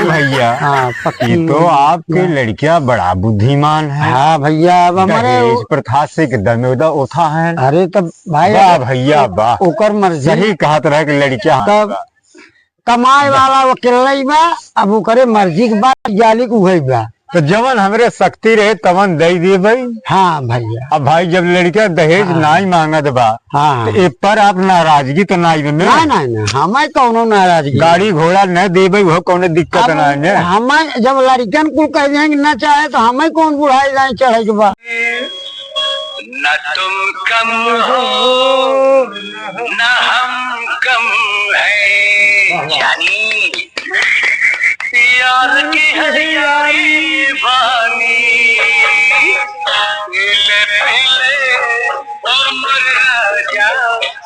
भैया ये तो आपकी लड़कियां बड़ा बुद्धिमान है। हाँ भैया, अब हमारे दहेज प्रथा से एकदम उठा है। अरे तब भाई वाह भैया वाह, ओकर मर्जी। सही कहा तरह की लड़कियां तब कमाए वाला वकील बा, अब ओकरे मर्जी के बाद जाली को उहे बा। तो जवन हमरे शक्ति रहे तवन दे दिए भाई। हाँ भैया। अब भाई जब लड़कियां दहेज नहीं मांगत बा तो ए पर आप नाराजगी तो नहीं बने? नहीं हमें कौनो नाराजगी, गाड़ी घोड़ा न दे भाई वो कौन दिक्कत नहीं है। हमें जब लड़कियन को कह देंगे न चाहे तो हमें कौन बुढ़ाई जाए चढ़े के बाद। न तुम कम हो न हम कम है, जानी यार की हरियाली पानी पीले पीले उमर राजा,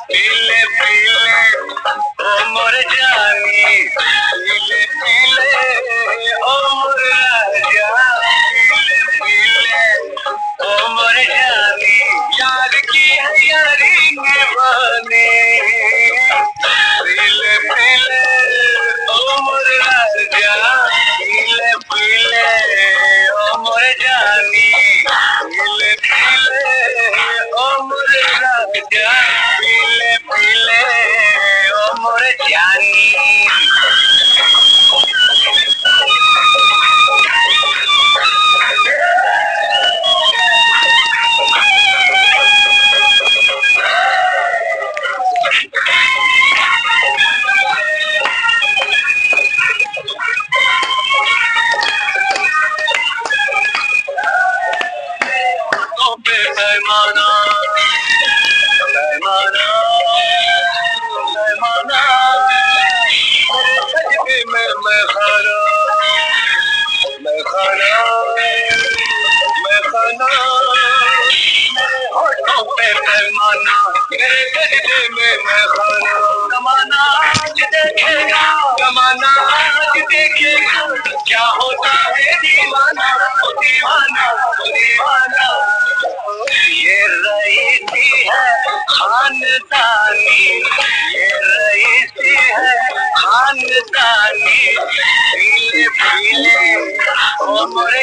पीले पीले उमर जानी, पीले पीले उमर राजा, पीले पीले उमर जानी, यार की हरियाली निभाने पीले पीले उमर राजा, पीले पीले उमर जानी, पीले पीले उमर राजा, पीले पीले उमर जानी। क्या होता है दीवाना, दीवाना दीवाना, ये रईसी है खानदानी, ये रईसी है खानदानी, पीले पीले उमर